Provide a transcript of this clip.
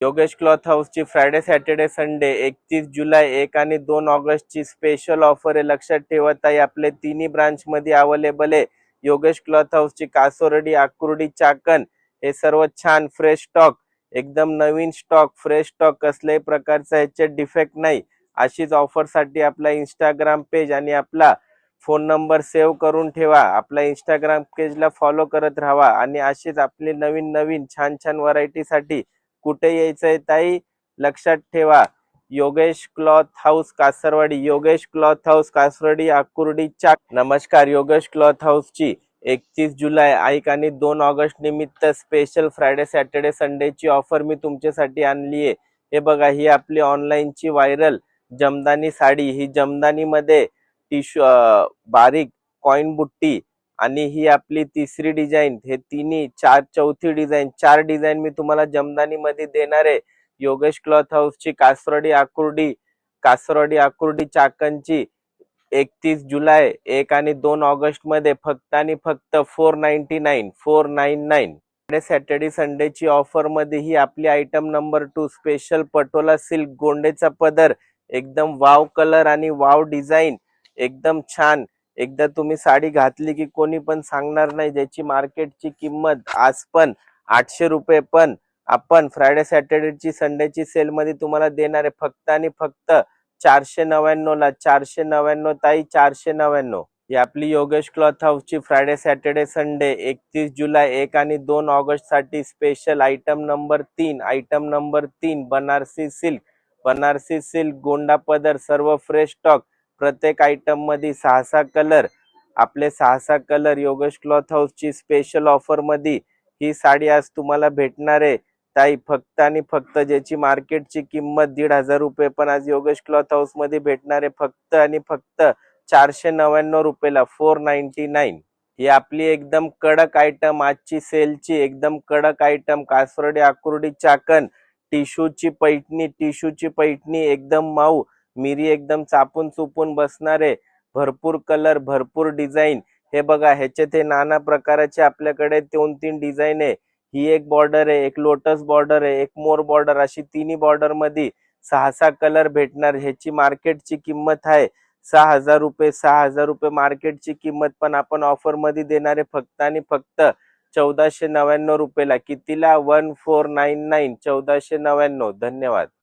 Yogesh cloth हाऊसची Friday Saturday Sunday 31 जुलै 1 आणि 2 ऑगस्टची स्पेशल ऑफर आहे. लक्षात ठेवा ताई, आपले तिन्ही ब्रांच मध्ये अवेलेबल आहे. योगेश क्लॉथ हाऊसची कासोरडी, आकुर्डी, चाकण हे सर्व छान फ्रेश स्टॉक, एकदम नवीन स्टॉक, फ्रेश स्टॉक, कसल्याही प्रकारचा ह्याच्यात डिफेक्ट नाही. अशीच ऑफर साठी आपला इंस्टाग्राम पेज आणि आपला फोन नंबर सेव्ह करून ठेवा. आपला इंस्टाग्राम पेजला फॉलो करत राहा आणि अशीच आपली नवीन नवीन छान छान व्हरायटी साठी कुठे यायचंय ताई, लक्षात ठेवा. Yogesh cloth house Kasarwadi, Yogesh cloth house Kasarwadi, Akurdi, चाक. नमस्कार. योगेश क्लॉथ हाऊसची 31 जुलै ऐक आणि 2 ऑगस्ट निमित्त स्पेशल फ्रायडे सॅटर्डे संडेची ऑफर मी तुमच्यासाठी आणली आहे. हे बघा, ही आपली ऑनलाईनची व्हायरल जमदानी साडी. ही जमदानी मध्ये टिश्यू, बारीक कॉइन बुट्टी आणि ही आपली तिसरी डिझाईन, हे तिन्ही चौथी डिझाईन, 4 डिझाईन मी तुम्हाला जमदानी मध्ये देणार आहे. योगेश क्लॉथ हाऊसची कासरवाडी आकुर्डी चाकणची 31 जुलै 1 आणि 2 ऑगस्ट मध्ये फक्त आणि फक्त 499 सॅटर्डे संडेची ऑफर मध्ये ही आपली item number 2 special Patola silk गोंडेचा पदर, एकदम वाव कलर आणि वाव डिझाईन, एकदम छान. एकदा तुम्ही साडी घातली की कोणी पण सांगणार नाही. ज्याची मार्केटची किंमत आज पण 800 रुपये, पण आपण फ्रायडे सॅटर्डेची संडेची सेल मध्ये तुम्हाला देणार आहे फक्त आणि फक्त 499 ला. 499 ताई, 499. ही आपली योगेश क्लॉथ हाऊसची फ्रायडे सॅटर्डे संडे 31 जुलै 1 आणि 2 ऑगस्ट साठी special item number 3 Banarasi silk गोंडा पदर, सर्व फ्रेश स्टॉक. प्रत्येक आयटम मध्ये 6 कलर, आपले 6 कलर. योगेश क्लॉथ हाऊसची स्पेशल ऑफर मध्ये ही साडी आज तुम्हाला भेटणार आहे ताई फक्त आणि फक्त, ज्याची मार्केटची किंमत 1,500 रुपये, पण आज योगेश क्लॉथ हाऊस मध्ये भेटणार आहे फक्त आणि फक्त 499 रुपयाला. 499. ही आपली एकदम कडक आयटम, आजची सेलची एकदम कडक आयटम. कासरवाडी आकुर्डी चाकण टिश्यूची पैठणी एकदम मऊ, मिरी एकदम चापून चुपून बसणारे, भरपूर कलर, भरपूर डिझाईन. हे बघा, ह्याच्यात हे नाना प्रकाराचे आपल्याकडे 2-3 डिझाईन आहे. ही एक बॉर्डर आहे, एक लोटस बॉर्डर आहे, एक मोर बॉर्डर, अशी तिन्ही बॉर्डर मध्ये 6 कलर भेटणार. ह्याची मार्केटची किंमत आहे 6,000 रुपये. 6,000 रुपये मार्केटची किंमत, पण आपण ऑफर मध्ये देणार आहे फक्त आणि फक्त 1,499 रुपयाला. कितीला? 1499. 1,499. धन्यवाद.